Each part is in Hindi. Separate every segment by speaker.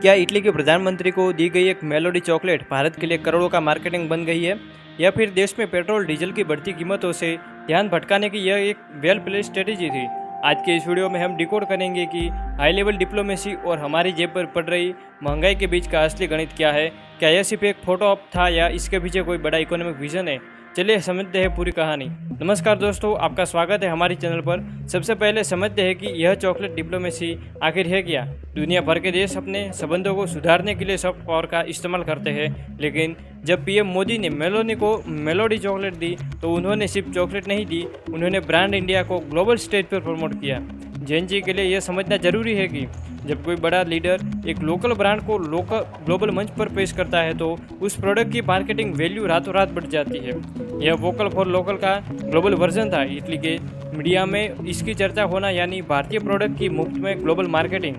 Speaker 1: क्या इटली के प्रधानमंत्री को दी गई एक मेलोडी चॉकलेट भारत के लिए करोड़ों का मार्केटिंग बन गई है, या फिर देश में पेट्रोल डीजल की बढ़ती कीमतों से ध्यान भटकाने की यह एक वेल प्ले स्ट्रेटेजी थी। आज के इस वीडियो में हम डिकोड करेंगे कि हाई लेवल डिप्लोमेसी और हमारी जेब पर पड़ रही महंगाई के बीच का असली गणित क्या है। क्या यह सिर्फ एक फोटो ऑप था या इसके पीछे कोई बड़ा इकोनॉमिक विजन है। चलिए समझते हैं पूरी कहानी। नमस्कार दोस्तों, आपका स्वागत है हमारी चैनल पर। सबसे पहले समझते हैं कि यह चॉकलेट डिप्लोमेसी आखिर है क्या। दुनिया भर के देश अपने संबंधों को सुधारने के लिए सॉफ्ट पावर का इस्तेमाल करते हैं, लेकिन जब पीएम मोदी ने मेलोनी को मेलोडी चॉकलेट दी तो उन्होंने सिर्फ चॉकलेट नहीं दी, उन्होंने ब्रांड इंडिया को ग्लोबल स्टेज पर प्रमोट किया। जैन जी के लिए यह समझना जरूरी है कि जब कोई बड़ा लीडर एक लोकल ब्रांड को ग्लोबल मंच पर पेश करता है तो उस प्रोडक्ट की मार्केटिंग वैल्यू रातों रात बढ़ जाती है। यह वोकल फॉर लोकल का ग्लोबल वर्जन था। इटली के मीडिया में इसकी चर्चा होना यानी भारतीय प्रोडक्ट की मुफ्त में ग्लोबल मार्केटिंग।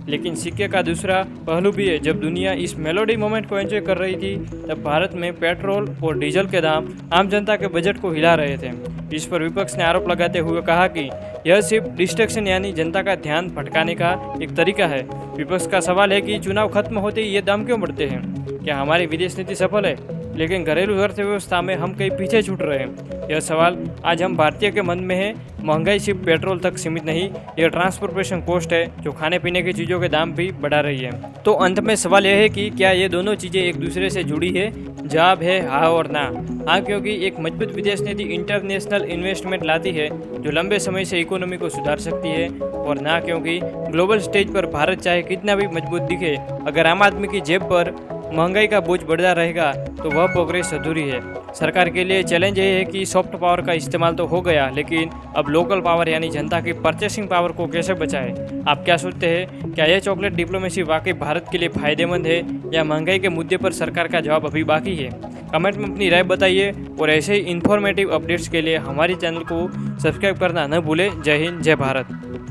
Speaker 1: लेकिन सिक्के का दूसरा पहलू भी है। जब दुनिया इस मेलोडी मोमेंट को एंजॉय कर रही थी तब भारत में पेट्रोल और डीजल के दाम आम जनता के बजट को हिला रहे थे। इस पर विपक्ष ने आरोप लगाते हुए कहा कि यह सिर्फ डिस्ट्रैक्शन यानी जनता का ध्यान भटकाने का एक तरीका है। विपक्ष का सवाल है कि चुनाव खत्म होते ही ये दाम क्यों बढ़ते हैं। क्या हमारी विदेश नीति सफल है, लेकिन घरेलू अर्थव्यवस्था में हम कहीं पीछे छूट रहे हैं। यह सवाल आज हम भारतीय के मन में है। महंगाई सिर्फ पेट्रोल तक सीमित नहीं, यह ट्रांसपोर्टेशन कॉस्ट है जो खाने पीने की चीज़ों के दाम भी बढ़ा रही है। तो अंत में सवाल यह है कि क्या ये दोनों चीज़ें एक दूसरे से जुड़ी है। जवाब है हाँ और ना। हाँ, क्योंकि एक मजबूत विदेश नीति इंटरनेशनल इन्वेस्टमेंट लाती है जो लंबे समय से इकोनॉमी को सुधार सकती है, और ना क्योंकि ग्लोबल स्टेज पर भारत चाहे कितना भी मजबूत दिखे, अगर आम आदमी की जेब पर महंगाई का बोझ बढ़ता रहेगा तो वह प्रोग्रेस अधूरी है। सरकार के लिए चैलेंज ये है कि सॉफ्ट पावर का इस्तेमाल तो हो गया, लेकिन अब लोकल पावर यानी जनता की परचेसिंग पावर को कैसे बचाएं। आप क्या सोचते हैं, क्या यह चॉकलेट डिप्लोमेसी वाकई भारत के लिए फायदेमंद है या महंगाई के मुद्दे पर सरकार का जवाब अभी बाकी है। कमेंट में अपनी राय बताइए और ऐसे ही इन्फॉर्मेटिव अपडेट्स के लिए हमारी चैनल को सब्सक्राइब करना न भूलें। जय हिंद, जय भारत।